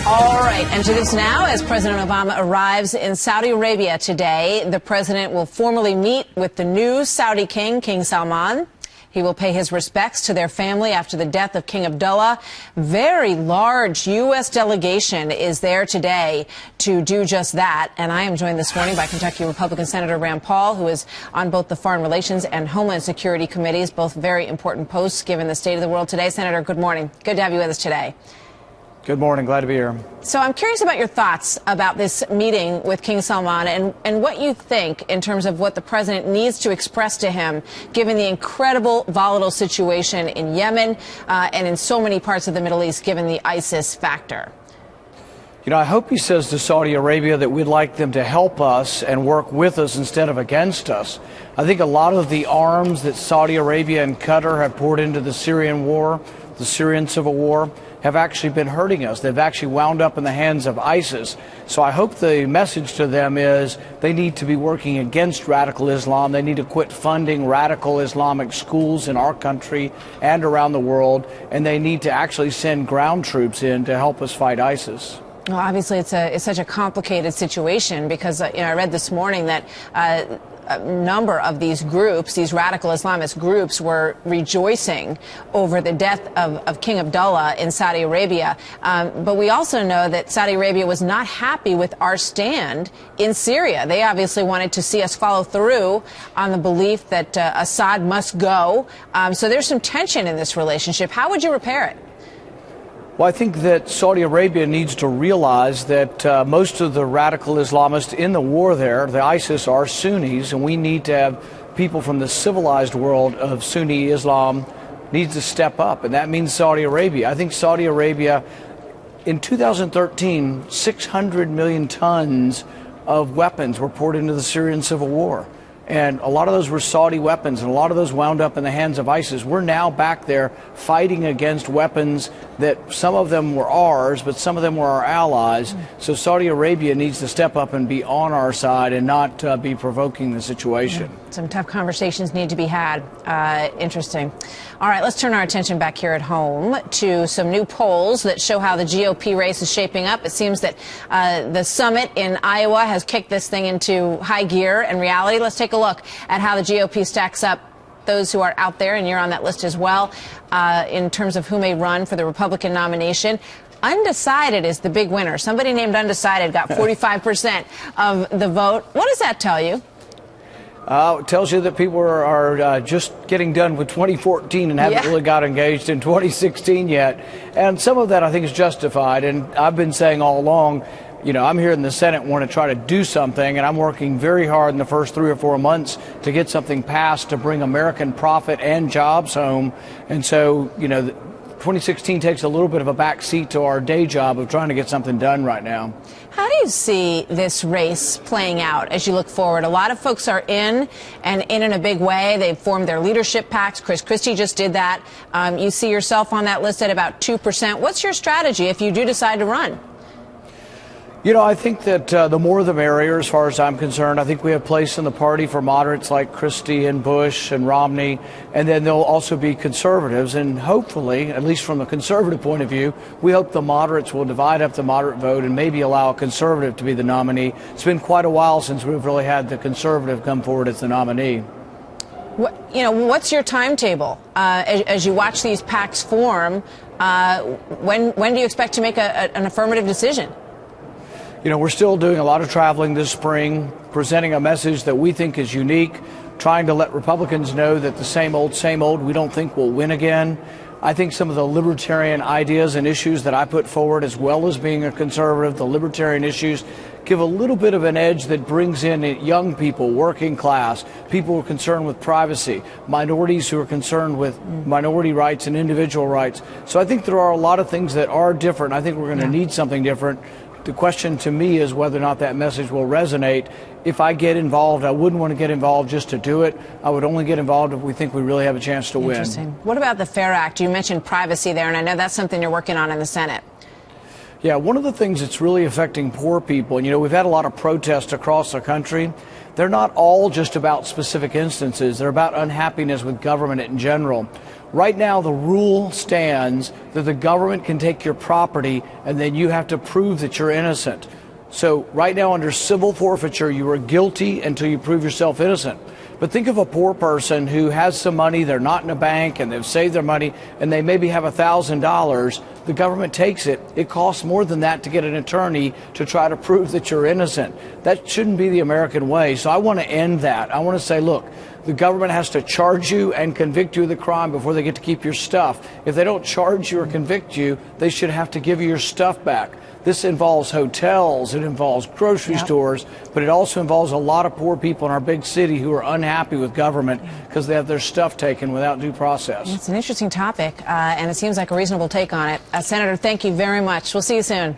All right, and to this now, as President Obama arrives in Saudi Arabia today, the president will formally meet with the new Saudi king, King Salman. He will pay his respects to their family after the death of King Abdullah. Very large U.S. delegation is there today to do just that. And I am joined this morning by Kentucky Republican Senator Rand Paul, who is on both the Foreign Relations and Homeland Security committees, both very important posts given the state of the world today. Senator, good morning. Good to have you with us today. Good morning. Glad to be here. So I'm curious about your thoughts about this meeting with King Salman and what you think in terms of what the president needs to express to him, given the incredible volatile situation in Yemen and in so many parts of the Middle East, given the ISIS factor. You know, I hope he says to Saudi Arabia that we'd like them to help us and work with us instead of against us. I think a lot of the arms that Saudi Arabia and Qatar have poured into the Syrian war, the Syrian civil war, have actually been hurting us. They've actually wound up in the hands of ISIS. So I hope the message to them is they need to be working against radical Islam. They need to quit funding radical Islamic schools in our country and around the world. And they need to actually send ground troops in to help us fight ISIS. Well, obviously, it's such a complicated situation because I read this morning that a number of these groups, these radical Islamist groups, were rejoicing over the death of King Abdullah in Saudi Arabia. But we also know that Saudi Arabia was not happy with our stand in Syria. They obviously wanted to see us follow through on the belief that Assad must go. So there's some tension in this relationship. How would you repair it? Well, I think that Saudi Arabia needs to realize that most of the radical Islamists in the war there, the ISIS, are Sunnis, and we need to have people from the civilized world of Sunni Islam needs to step up, and that means Saudi Arabia. I think Saudi Arabia, in 2013, 600 million tons of weapons were poured into the Syrian civil war. And a lot of those were Saudi weapons, and a lot of those wound up in the hands of ISIS. We're now back there fighting against weapons that some of them were ours, but some of them were our allies. So Saudi Arabia needs to step up and be on our side and not be provoking the situation. Some tough conversations need to be had. Interesting. All right, let's turn our attention back here at home to some new polls that show how the GOP race is shaping up. It seems that the summit in Iowa has kicked this thing into high gear and reality. Let's take a look at how the GOP stacks up, those who are out there, and you're on that list as well, in terms of who may run for the Republican nomination. Undecided is the big winner. Somebody named Undecided got 45% of the vote. What does that tell you? It tells you that people are just getting done with 2014 and haven't really got engaged in 2016 yet. And some of that, I think, is justified. And I've been saying all along, you know, I'm here in the Senate, want to try to do something, and I'm working very hard in the first 3 or 4 months to get something passed to bring American profit and jobs home. And so, you know, 2016 takes a little bit of a back seat to our day job of trying to get something done right now. How do you see this race playing out as you look forward? A lot of folks are in a big way. They've formed their leadership pacts. Chris Christie just did that. You see yourself on that list at about 2%. What's your strategy if you do decide to run? You know, I think that the more the merrier as far as I'm concerned. I think we have place in the party for moderates like Christie and Bush and Romney, and then there'll also be conservatives. And hopefully, at least from a conservative point of view, we hope the moderates will divide up the moderate vote and maybe allow a conservative to be the nominee. It's been quite a while since we've really had the conservative come forward as the nominee. What's your timetable as you watch these pacts form? When do you expect to make an affirmative decision? You know, we're still doing a lot of traveling this spring, presenting a message that we think is unique, trying to let Republicans know that the same old, we don't think will win again. I think some of the libertarian ideas and issues that I put forward, as well as being a conservative, the libertarian issues, give a little bit of an edge that brings in young people, working class, people who are concerned with privacy, minorities who are concerned with minority rights and individual rights. So I think there are a lot of things that are different. I think we're going to need something different. The question to me is whether or not that message will resonate. If I get involved, I wouldn't want to get involved just to do it. I would only get involved if we think we really have a chance to win. Interesting. What about the FAIR Act? You mentioned privacy there, and I know that's something you're working on in the Senate. Yeah, one of the things that's really affecting poor people, and, you know, we've had a lot of protests across the country. They're not all just about specific instances. They're about unhappiness with government in general. Right now, the rule stands that the government can take your property and then you have to prove that you're innocent. So right now, under civil forfeiture, you are guilty until you prove yourself innocent. But think of a poor person who has some money, they're not in a bank, and they've saved their money, and they maybe have $1,000. The government takes it. It costs more than that to get an attorney to try to prove that you're innocent. That shouldn't be the American way. So I want to end that. I want to say, look, the government has to charge you and convict you of the crime before they get to keep your stuff. If they don't charge you or convict you, they should have to give you your stuff back. This involves hotels, it involves grocery stores, but it also involves a lot of poor people in our big city who are unhappy with government because they have their stuff taken without due process. It's an interesting topic, and it seems like a reasonable take on it. Senator, thank you very much. We'll see you soon.